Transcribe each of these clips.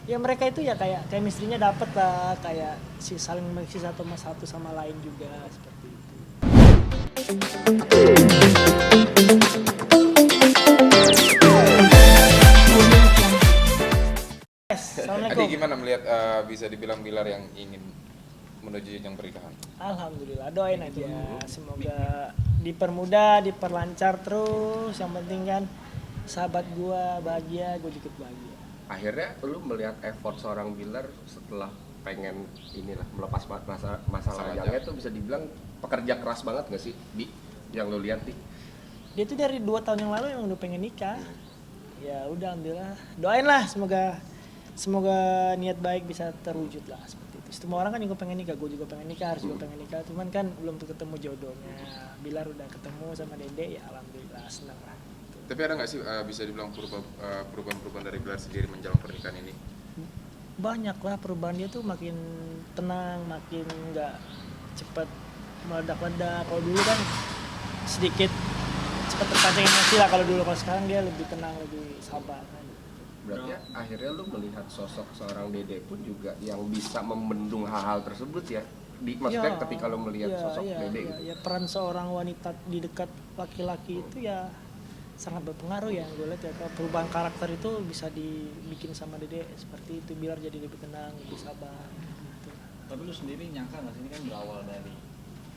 ya mereka itu ya kayak chemistry-nya dapet lah, kayak si saling mengisi satu sama lain juga seperti itu. Adi, Assalamualaikum. gimana melihat bisa dibilang Bilar yang ingin menuju jenjang pernikahan? Alhamdulillah, doain aja semoga dipermudah, diperlancar terus. Yang penting kan sahabat gua bahagia, gua juga bahagia. Akhirnya lu melihat effort seorang Bilar setelah pengen inilah melepas masa lajangnya tuh bisa dibilang pekerja keras banget gak sih di yang lu lihat di? Dia tuh dari 2 tahun yang lalu yang udah pengen nikah. Ya udah, alhamdulillah. Doain lah semoga niat baik bisa terwujud lah seperti itu. Semua orang kan juga pengen nikah, gue juga pengen nikah, harus juga pengen nikah. Cuman kan belum ketemu jodohnya. Bilar udah ketemu sama Dede, ya alhamdulillah senang lah. Tapi ada nggak sih bisa dibilang perubahan-perubahan dari Bilar sendiri menjelang pernikahan ini? Banyak lah perubahan, dia tuh makin tenang, makin nggak cepet meledak-ledak. Kalau dulu kan sedikit cepet terpancing emosi lah kalau dulu. Kalau sekarang dia lebih tenang, lebih sabar kan. Berarti akhirnya lu melihat sosok seorang Dede pun juga yang bisa membendung hal-hal tersebut ya. Maksudnya Ya, ketika lu melihat sosok Dede gitu. ya, peran seorang wanita di dekat laki-laki itu ya sangat berpengaruh ya. Gue lihat ya perubahan karakter itu bisa dibikin sama Dede seperti itu, biar jadi lebih tenang, lebih sabar gitu. Tapi lu sendiri nyangka nggak sih ini kan berawal dari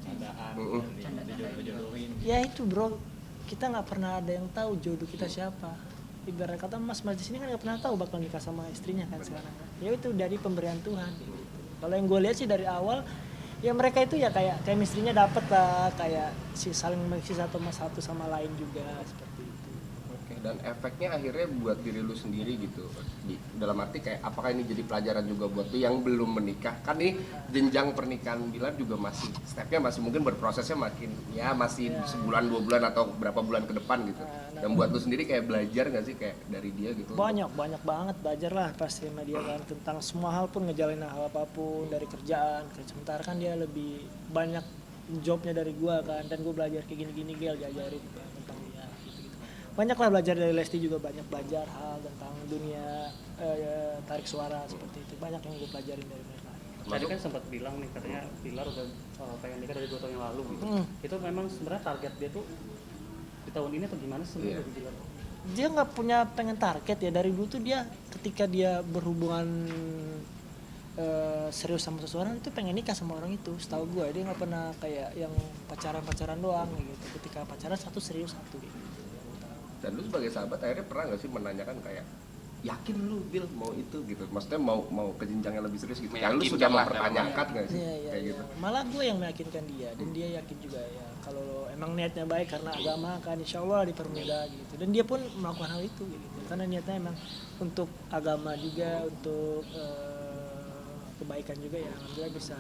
candaan, dari dijodoh-jodohin? Ya itu bro, kita nggak pernah ada yang tahu jodoh kita siapa. Ibarat kata mas di sini kan nggak pernah tahu bakal nikah sama istrinya kan sekarang. Ya itu dari pemberian Tuhan. Gitu. Kalau yang gue lihat sih dari awal, ya mereka itu ya kayak chemistry-nya dapet lah, kayak si saling mengisi satu sama lain juga seperti itu. Oke, dan efeknya akhirnya buat diri lu sendiri gitu. Dalam arti kayak apakah ini jadi pelajaran juga buat lu yang belum menikah? Kan nih jenjang pernikahan Bilar juga masih stepnya masih mungkin berprosesnya makin ya masih sebulan 2 bulan atau berapa bulan ke depan gitu. Dan buat lu sendiri kayak belajar nggak sih kayak dari dia gitu? Banyak banget belajar lah pasti sama dia kan, tentang semua hal pun, ngejalanin hal apapun, dari kerjaan. Sementara kan dia lebih banyak jobnya dari gua kan, dan gua belajar kayak gini-gini Gel, diajarin tentang dia gitu. Banyak lah belajar dari Lesti juga, banyak belajar hal tentang dunia tarik suara seperti itu. Banyak yang gua pelajarin dari mereka. Tadi kan sempat bilang nih katanya Bilar udah pengen nikah dari 2 tahun yang lalu gitu. Itu memang sebenarnya target dia tuh di tahun ini atau gimana sebenarnya dari Bilar? Dia nggak punya pengen target ya, dari dulu tuh dia ketika dia berhubungan serius sama seseorang itu pengen nikah sama orang itu. Setahu gue dia nggak pernah kayak yang pacaran doang gitu. Ketika pacaran satu serius satu gitu. Dan lu sebagai sahabat akhirnya pernah nggak sih menanyakan kayak yakin lu Bil mau itu gitu? Maksudnya mau ke jenjang yang lebih serius gitu? Yang lu sudah Meyakinkan lah mempertanyakan nggak sih Iya, kayak gitu? Malah gue yang meyakinkan dia, dan dia yakin juga ya kalau emang niatnya baik karena agama kan insya Allah dipermudah gitu. Dan dia pun melakukan hal itu gitu, karena niatnya emang untuk agama juga, untuk kebaikan juga ya. Alhamdulillah bisa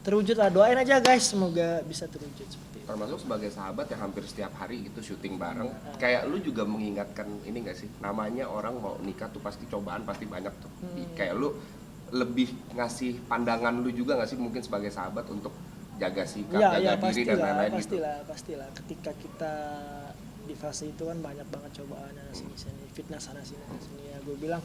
terwujud lah, doain aja guys semoga bisa terwujud seperti itu. Termasuk sebagai sahabat yang hampir setiap hari gitu syuting bareng, kayak lu juga mengingatkan ini nggak sih, namanya orang mau nikah tuh pasti cobaan pasti banyak tuh. Kayak lu lebih ngasih pandangan lu juga nggak sih mungkin sebagai sahabat untuk jaga sikap, jaga diri dan lain-lain gitu. Pastilah ketika kita di fase itu kan banyak banget cobaan sini fitnah sana sini ya. Gue bilang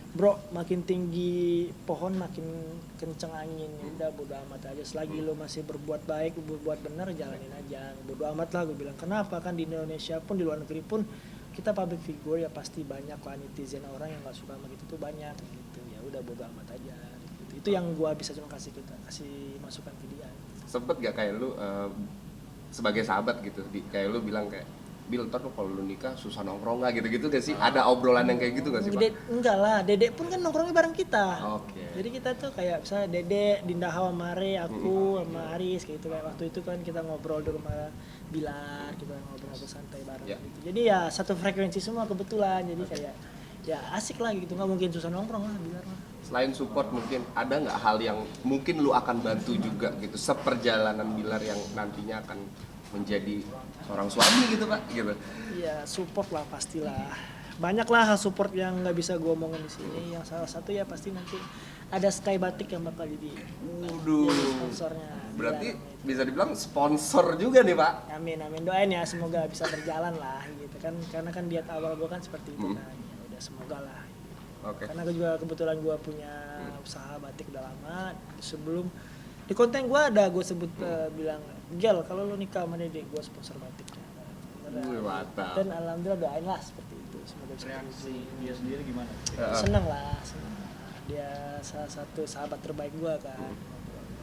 bro, makin tinggi pohon makin kenceng angin. Udah bodo amat aja, selagi lo masih berbuat baik, berbuat benar, jalanin aja, bodo amat lah. Gue bilang kenapa, kan di Indonesia pun di luar negeri pun kita public figure ya, pasti banyak lah netizen, orang yang nggak suka sama gitu tuh banyak gitu. Ya udah bodo amat aja gitu. Itu yang gue bisa cuma kasih masukan ke dia. Sempet gak kayak lu sebagai sahabat gitu, kayak lu bilang kayak Bil, ntar lu kalau lu nikah susah nongkrong gak gitu-gitu gak sih? Ada obrolan yang kayak gitu gak sih Pak? Enggak lah, Dede pun kan nongkrongnya bareng kita. Oke. Jadi kita tuh kayak misalnya Dede, Dinda Hawa Mare, aku sama Aris kayak gitu. Kayak waktu itu kan kita ngobrol di rumah Bilar, kita ngobrol santai bareng gitu. Jadi ya satu frekuensi semua kebetulan. Jadi kayak ya asik lah gitu, nggak mungkin susah nongkrong lah Bilar lah. Selain support mungkin ada nggak hal yang mungkin lu akan bantu juga gitu seperjalanan Bilar yang nantinya akan menjadi seorang suami gitu Pak gitu? Iya, support lah pastilah. Banyak lah hal support yang nggak bisa gue omongin di sini. Yang salah satu ya pasti nanti ada Sky Batik yang bakal jadi sponsornya. Berarti Bilar. bisa dibilang sponsor juga nih Pak? Amin, doain ya semoga bisa berjalan lah gitu kan, karena kan lihat awal gue kan seperti itu kan. Ya udah semoga lah. Oke. Karena gue juga kebetulan gue punya usaha batik udah lama. Sebelum di konten gue ada gue sebut bilang, Gel kalau lo nikah sama Dede gue sponsor batik. Wih, mantap. Dan alhamdulillah doain lah seperti itu, semoga bisa Reaksi dia sendiri gimana? seneng lah, seneng. Dia salah satu sahabat terbaik gue kan,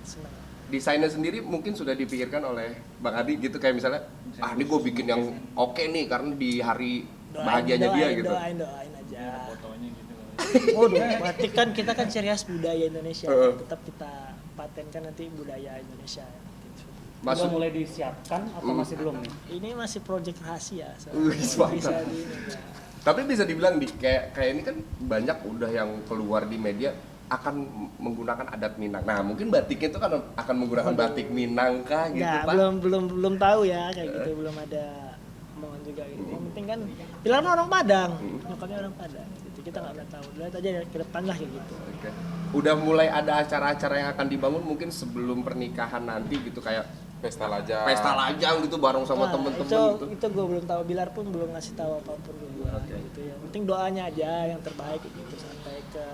seneng. Desainnya sendiri mungkin sudah dipikirkan oleh Bang Adi gitu, kayak misalnya ini gue bikin yang oke nih karena di hari bahagianya dia gitu. Doain aja. Ada fotonya gitu. Oh, batik kan kita kan ciri khas budaya Indonesia. Tetap kita patenkan nanti budaya Indonesia. Udah Masuk mulai disiapkan atau masih belum nih? Ini masih proyek rahasia. Wih, mantap. Bisa di ini, ya. Tapi bisa dibilang kayak ini kan banyak udah yang keluar di media akan menggunakan adat Minang. Nah, mungkin batiknya itu kan akan menggunakan batik Minang kah gitu, Nggak, Pak? belum tahu ya kayak gitu, belum ada omongan juga gitu. Yang penting kan Pilar mah orang Padang, nyokapnya orang Padang gitu. Kita nggak pernah tahu. Lihat aja ke depan lah kayak gitu. Oke. Udah mulai ada acara-acara yang akan dibangun mungkin sebelum pernikahan nanti gitu, kayak Pesta lajang. pesta lajang gitu bareng sama temen-temen gitu. Itu gue belum tahu, Bilar pun belum ngasih tahu apapun ke gue gitu ya. Yang penting doanya aja yang terbaik gitu sampai ke